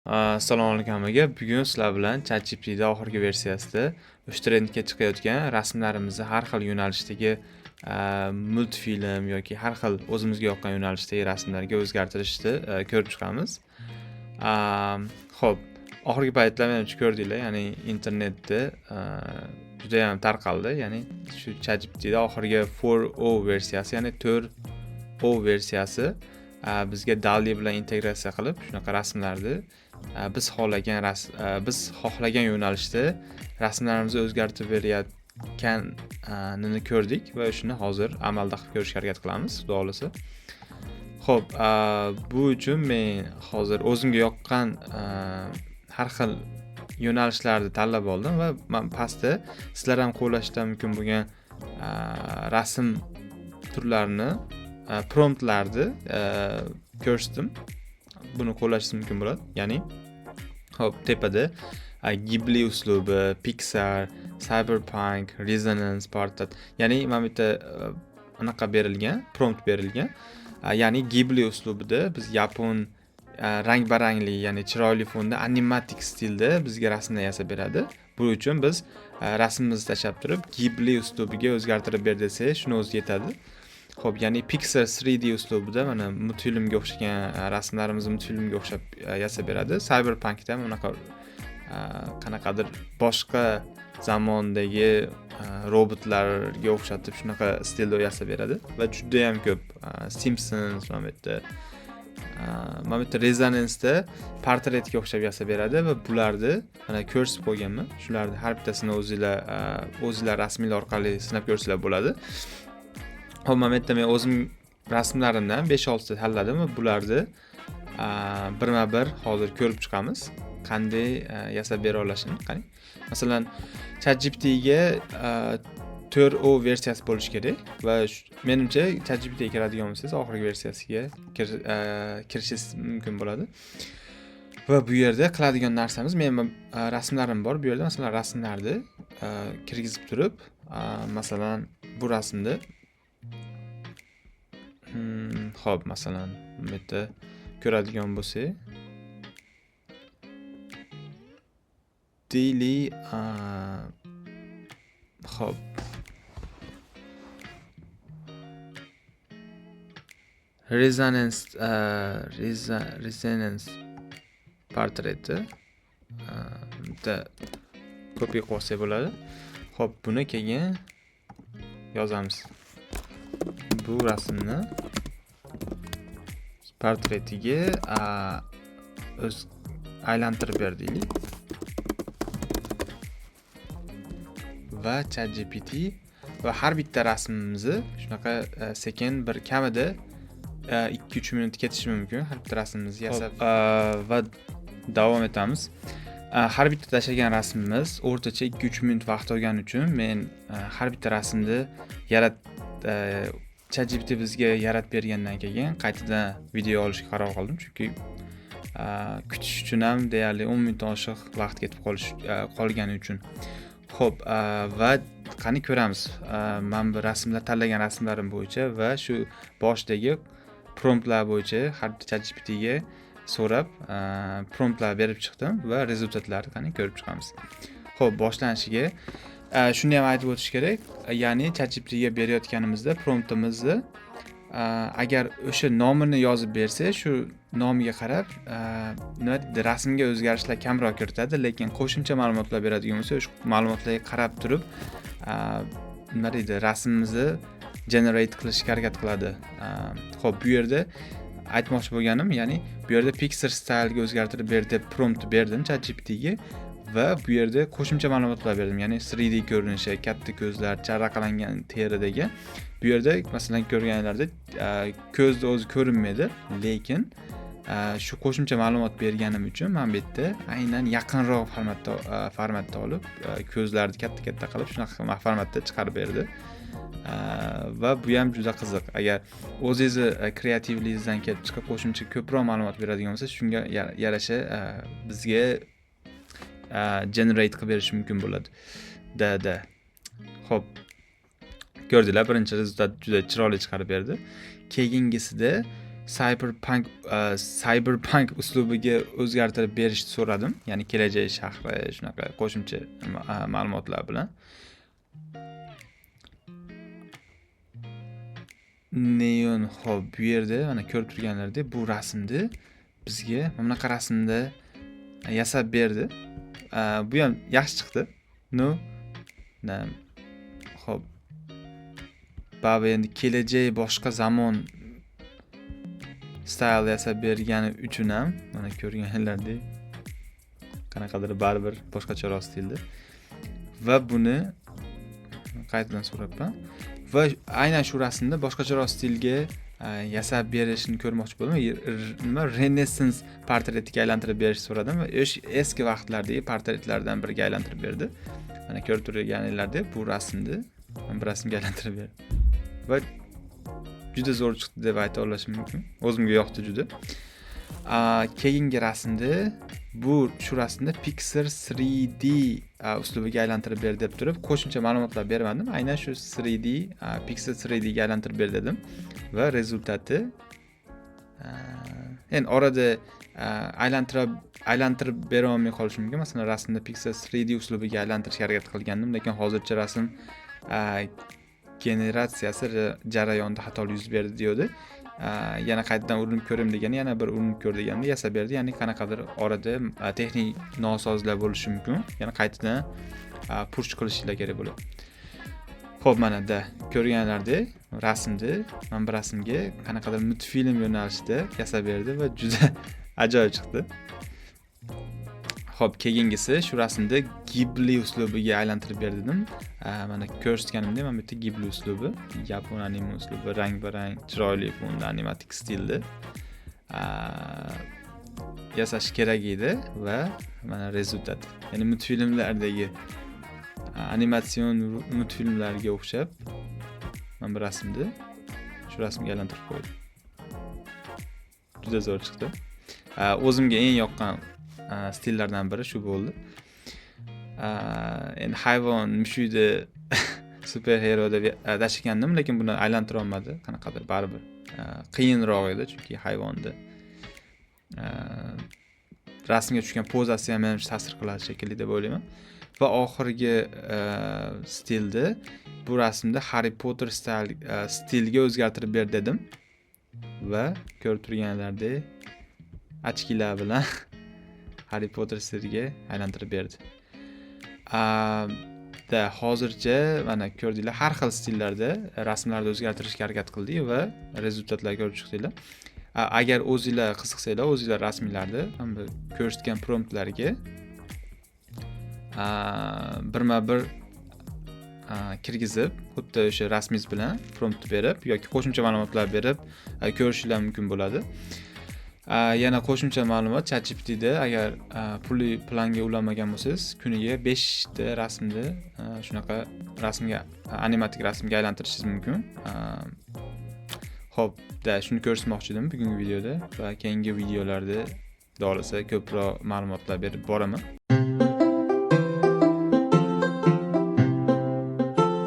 Assalomu alaykum hammaga. Bugun sizlar bilan ChatGPT'da oxirgi versiyasida o'sha trendga chiqayotgan rasmlarimizni har xil yo'nalishdagi multfilm yoki har xil o'zimizga yoqqan yo'nalishdagi rasmlarga o'zgartirishni ko'rib chiqamiz. Xo'p, oxirgi paytlar menimcha ko'rdinglar, ya'ni internetda juda ham tarqaldi. Ya'ni shu ChatGPT'da oxirgi 4o versiyasi, ya'ni 4o versiyasi bizga DALL-E bilan integratsiya qilib shunaqa rasmlarni biz xohlagan yo'nalishda rasmlarimizni o'zgartirib berayotganini ko'rdik va shuni hozir amalda qilib ko'rishga harakat qilamiz, xudo xohlasa. Xo'p, bu uchun men hozir o'zimga yoqqan har xil yo'nalishlarni tanlab oldim va men pastda sizlar ham qo'llashda mumkin bo'lgan rasm turlarini, promptlarni ko'rsatdim. Buni qo'llashingiz mumkin bo'ladi. Ya'ni hop, tepada Ghibli uslubi, Pixar, Cyberpunk, Resonance, Portrait. Ya'ni mana bu yerda anaqa berilgan, prompt berilgan. Ya'ni Ghibli uslubida biz yapon rang-barangli, ya'ni chiroyli fonda animatik stilda bizga rasmlar yasab beradi. Buning uchun biz rasmimizni tashlab turib Ghibli uslubiga o'zgartirib ber desak, shuni o'zi yetadi. Xo'p, ya'ni Pixar 3D uslubida mana multfilmga o'xshagan rasmlarimizni multfilmga o'xshab yasab beradi. Cyberpunkda ham unaqa qanaqadir boshqa zamondagi robotlarga o'xshatib shunaqa stilda yasab beradi va juda ham ko'p Simpsons mana bu yerda Resonance'da portretga o'xshab yasab beradi va bularni mana ko'rsatib qo'yganman. Shularni har bittasini o'zinglar rasmiylar orqali sinab ko'rsanglar bo'ladi. Hop, mana bu yerda men o'zim rasmlarimdan 5-6 ta tanladim va bularni birma-bir hozir ko'rib chiqamiz. Qanday yasab bera olishini. Qani. Masalan, ChatGPTga 4o versiyasi bo'lishi kerak va menimcha ChatGPTga kiradigan bo'lsangiz oxirgi versiyasiga kirishingiz mumkin bo'ladi. Va bu yerda qiladigan narsamiz, men rasmlarim bor. Bu yerda masalan rasmlarni kirgizib turib, masalan bu rasmni xo'p, masalan bu yerda ko'radigan bo'lsak, daily xo'p, resonance portreti bitta kopiya qilsak bo'ladi. Xo'p, buni keyin yozamiz. Bu rasmni portretiga o'z aylantirib berdik va ChatGPT va har bitta rasmimizni shunaqa sekin bir kamida 2-3 minut ketishi mumkin har bitta rasmimizni yasab va davom etamiz. Har bitta tashlagan rasmimiz o'rtacha 2-3 minut vaqt olgani uchun men har bitta rasmni ChatGPT bizga yaratib bergandan keyin qaytadan video olishga qaror qildim, chunki kutish uchun ham deyarli 10 minutdan oshiq vaqt ketib qolgani uchun. Xo'p, va qani ko'ramiz. Men bu rasmlar tanlagan rasmlarim bo'yicha va shu boshdagi promptlar bo'yicha har ChatGPTga so'rab promptlar berib chiqdim va rezultatlarni qani ko'rib chiqamiz. Xo'p, boshlanishiga shuni ham aytib o'tish kerak. Ya'ni ChatGPTga berayotganimizda promptimizni agar o'sha nomini yozib bersa, shu nomiga qarab rasmga o'zgarishlar kamroq kiritadi, lekin qo'shimcha ma'lumotlar beradigan bo'lsa, o'sha ma'lumotlarga qarab turib nima deydi, rasmimizni generate qilishga harakat qiladi. Xo'p, bu yerda aytmoqchi bo'lganim, ya'ni bu yerda Pixar style'ga o'zgartirib ber deb prompt berdim ChatGPTga va bu yerda qo'shimcha ma'lumotlar berdim. Ya'ni 3D ko'rinishi, katta ko'zlar, charaqalangan teridagi. Bu yerda masalan ko'rganinglarda ko'zni o'zi ko'rinmaydi, lekin shu qo'shimcha ma'lumot berganim uchun men bu yerda aynan yaqinroq formatda olib, ko'zlarni katta qilib shunaqa formatda chiqarib berdi. Va bu ham juda qiziq. Agar o'zingizni kreativligingizdan kelib chiqib qo'shimcha ko'proq ma'lumot beradigan bo'lsa, shunga yarasha bizga generate qilib berish mumkin bo'ladi. Xo'p, ko'rdinglar, birinchi rezultat juda chiroyli chiqarib berdi. Keyingisida Cyberpunk uslubiga o'zgartirib berishni so'radim. Ya'ni kelajak shahri shunaqa qo'shimcha ma'lumotlar bilan. Neon hop bu yerda mana ko'rib turganlaridek bu rasmni bizga mana bunaqa rasmda yasab berdi. Bu ham yaxshi chiqdi. Hop. Baba endi kelajak boshqa zamon style yasab bergani uchun ham mana ko'rganlaridek qanaqadir baribir boshqacharoq stilda. Va buni qaytadan so'rabman. Va aynan shu rasmda boshqacharoq stilga yasab berishini ko'rmoqchi bo'ldim. Nima Renaissance portretiga aylantirib berishni so'radim va eski vaqtlardagi portretlardan biriga aylantirib berdi. Mana ko'rib turganinglardek bu rasmni bir rasmga aylantirib berdi. Va juda zo'r chiqdi deb ayta olishim mumkin. O'zimga yoqdi juda. Keyingi rasmda shu rasmda Pixar 3D uslubiga aylantirib ber deb turib, qo'shimcha ma'lumotlar bermadim. Aynan shu 3D Pixar 3D ga aylantirib ber dedim va rezultati endi orada aylantirib bera olmay qolish mumkin. Masalan, rasmda Pixar 3D uslubiga aylantirishga harakat qilgandim, lekin hozircha rasm generatsiyasi jarayonida xatolik yuz berdi deydi. Yana qaytadan urinib ko'rim degani, yana bir urinib ko'r deganda yasab berdi. Ya'ni qanaqadir orada texnik nosozliklar bo'lishi mumkin. Yana qaytadan push qilishinglar kerak bo'ladi. Xo'p, mana da ko'rganlardek rasmni mana bu rasmga qanaqadir multfilm yo'nalishida yasab berdi va juda ajoyib chiqdi. Xo'p, keyingisi shu rasmda Ghibli uslubiga aylantirib ber dedim. Mana ko'rsatganimdek mana bu yerda Ghibli uslubi, yapon anime uslubi, rang-barang, chiroyli fonda animatik stilda yasash kerak edi va mana rezultat. Ya'ni multfilmlardagi animatsion multfilmlarga o'xshab mana bu rasmni shu rasmga aylantirib qo'ydim. Juda zo'r chiqdi. O'zimga eng yoqqan stillardan biri shu bo'ldi. Endi hayvon mushukni superhero deb tashlagandim, lekin buni aylantira olmadi. Qanaqadir baribir qiyinroq edi, chunki hayvonni rasmga tushgan pozasi ham menimcha ta'sir qiladi shekilli deb o'ylayman. Va oxirgi stilda bu rasmda Harry Potter stilga o'zgartirib ber dedim va ko'rib turganlaridek ochkilar bilan Harry Potter stiliga aylantirib berdi. Hozircha mana ko'rdinglar, har xil stillarda rasmlarni o'zgartirishga harakat qildik va rezultatlarga ko'rib chiqdinglar. Agar o'zingizlar qiziqsanglar, o'zingizlar rasmlarni bu ko'rsatgan promptlarga birma-bir kirgizib, xuddi o'sha rasmingiz bilan prompt berib yoki qo'shimcha ma'lumotlar berib ko'rishinglar mumkin bo'ladi. Yana qo'shimcha ma'lumot ChatGPTda agar pulli planga ulanmagan bo'lsangiz, kuniga 5 ta rasmni shunaqa rasmga animatik rasmga aylantirishingiz mumkin. Xo'p, shuni ko'rsatmoqchi edim bugungi videoda va keyingi videolarda xudo xolasa ko'proq ma'lumotlar berib boraman.